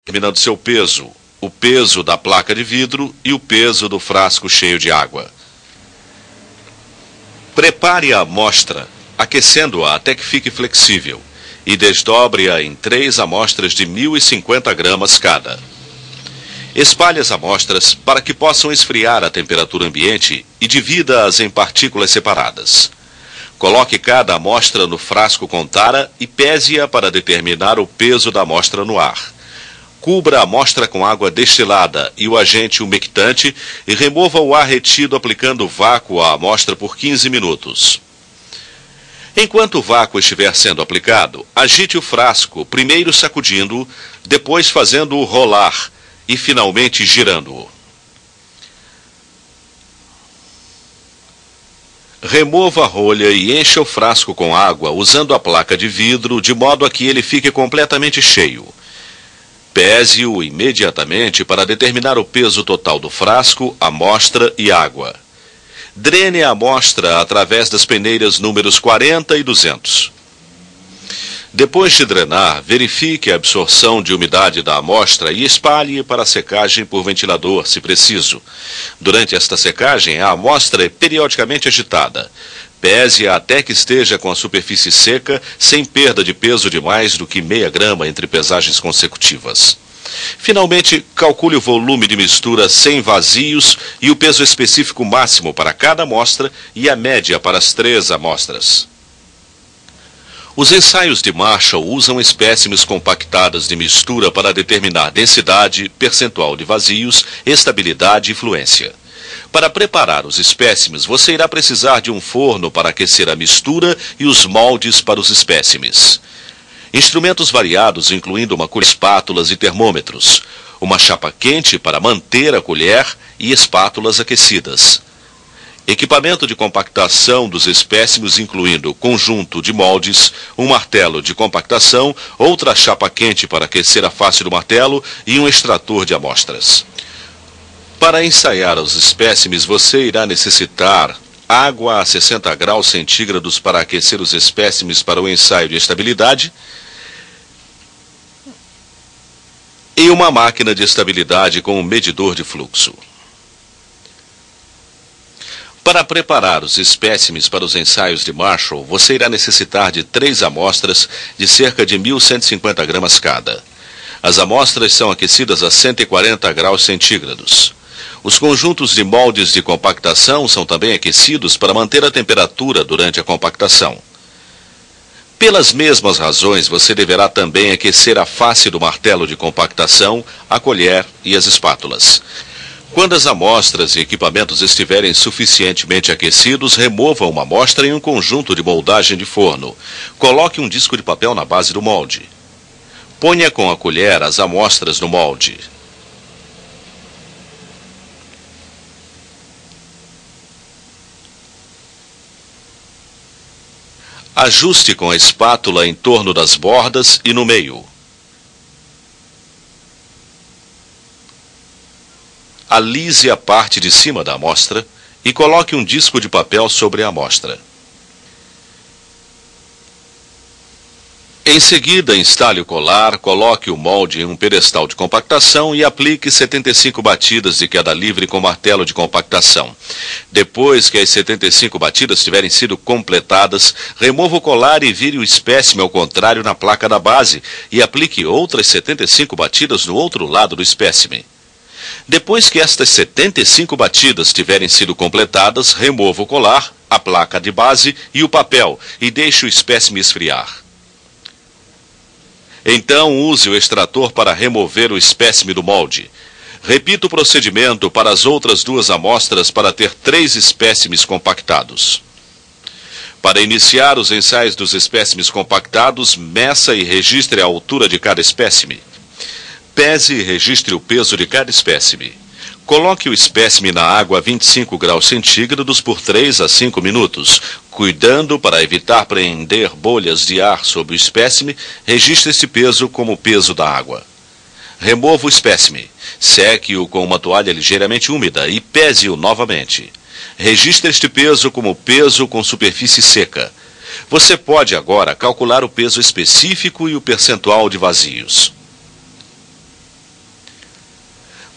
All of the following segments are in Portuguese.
determinando seu peso, o peso da placa de vidro e o peso do frasco cheio de água. Prepare a amostra, aquecendo-a até que fique flexível, e desdobre-a em 3 amostras de 1.050 gramas cada. Espalhe as amostras para que possam esfriar a temperatura ambiente e divida-as em partículas separadas. Coloque cada amostra no frasco com tara e pese-a para determinar o peso da amostra no ar. Cubra a amostra com água destilada e o agente umectante e remova o ar retido aplicando vácuo à amostra por 15 minutos. Enquanto o vácuo estiver sendo aplicado, agite o frasco, primeiro sacudindo-o, depois fazendo-o rolar e finalmente girando-o. Remova a rolha e encha o frasco com água usando a placa de vidro de modo a que ele fique completamente cheio. Pese-o imediatamente para determinar o peso total do frasco, amostra e água. Drene a amostra através das peneiras números 40 e 200. Depois de drenar, verifique a absorção de umidade da amostra e espalhe para a secagem por ventilador, se preciso. Durante esta secagem, a amostra é periodicamente agitada. Pese-a até que esteja com a superfície seca, sem perda de peso de mais do que meia grama entre pesagens consecutivas. Finalmente, calcule o volume de mistura sem vazios e o peso específico máximo para cada amostra e a média para as 3 amostras. Os ensaios de Marshall usam espécimes compactadas de mistura para determinar densidade, percentual de vazios, estabilidade e fluência. Para preparar os espécimes, você irá precisar de um forno para aquecer a mistura e os moldes para os espécimes. Instrumentos variados, incluindo uma colher, espátulas e termômetros, uma chapa quente para manter a colher e espátulas aquecidas. Equipamento de compactação dos espécimes, incluindo conjunto de moldes, um martelo de compactação, outra chapa quente para aquecer a face do martelo e um extrator de amostras. Para ensaiar os espécimes, você irá necessitar água a 60 graus centígrados para aquecer os espécimes para o ensaio de estabilidade e uma máquina de estabilidade com um medidor de fluxo. Para preparar os espécimes para os ensaios de Marshall, você irá necessitar de 3 amostras de cerca de 1.150 gramas cada. As amostras são aquecidas a 140 graus centígrados. Os conjuntos de moldes de compactação são também aquecidos para manter a temperatura durante a compactação. Pelas mesmas razões, você deverá também aquecer a face do martelo de compactação, a colher e as espátulas. Quando as amostras e equipamentos estiverem suficientemente aquecidos, remova uma amostra em um conjunto de moldagem de forno. Coloque um disco de papel na base do molde. Ponha com a colher as amostras no molde. Ajuste com a espátula em torno das bordas e no meio. Alise a parte de cima da amostra e coloque um disco de papel sobre a amostra. Em seguida, instale o colar, coloque o molde em um pedestal de compactação e aplique 75 batidas de queda livre com martelo de compactação. Depois que as 75 batidas tiverem sido completadas, remova o colar e vire o espécime ao contrário na placa da base e aplique outras 75 batidas no outro lado do espécime. Depois que estas 75 batidas tiverem sido completadas, remova o colar, a placa de base e o papel e deixe o espécime esfriar. Então use o extrator para remover o espécime do molde. Repita o procedimento para as outras 2 amostras para ter 3 espécimes compactados. Para iniciar os ensaios dos espécimes compactados, meça e registre a altura de cada espécime. Pese e registre o peso de cada espécime. Coloque o espécime na água a 25 graus centígrados por 3 a 5 minutos. Cuidando para evitar prender bolhas de ar sobre o espécime, registre esse peso como o peso da água. Remova o espécime. Seque-o com uma toalha ligeiramente úmida e pese-o novamente. Registre este peso como peso com superfície seca. Você pode agora calcular o peso específico e o percentual de vazios.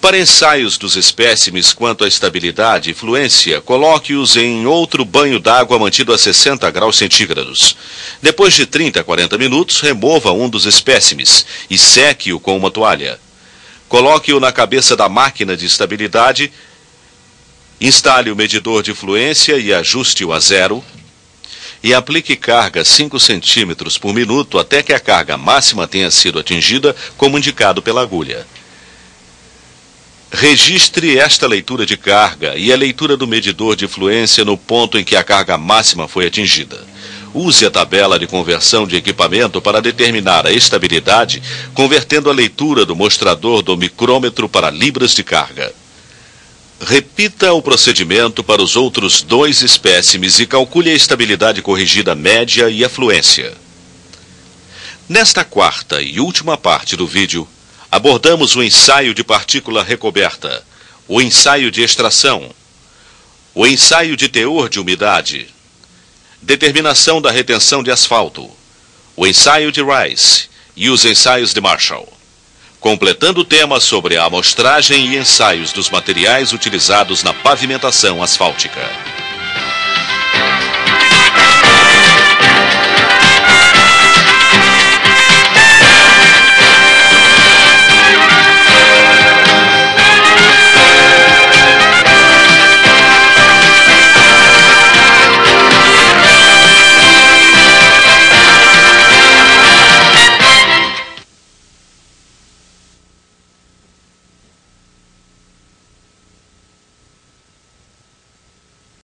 Para ensaios dos espécimes quanto à estabilidade e fluência, coloque-os em outro banho d'água mantido a 60 graus centígrados. Depois de 30 a 40 minutos, remova um dos espécimes e seque-o com uma toalha. Coloque-o na cabeça da máquina de estabilidade, instale o medidor de fluência e ajuste-o a 0, e aplique carga 5 centímetros por minuto até que a carga máxima tenha sido atingida, como indicado pela agulha. Registre esta leitura de carga e a leitura do medidor de fluência no ponto em que a carga máxima foi atingida. Use a tabela de conversão de equipamento para determinar a estabilidade, convertendo a leitura do mostrador do micrômetro para libras de carga. Repita o procedimento para os outros 2 espécimes e calcule a estabilidade corrigida média e a fluência. Nesta quarta e última parte do vídeo, abordamos o ensaio de partícula recoberta, o ensaio de extração, o ensaio de teor de umidade, determinação da retenção de asfalto, o ensaio de Rice e os ensaios de Marshall, completando o tema sobre a amostragem e ensaios dos materiais utilizados na pavimentação asfáltica.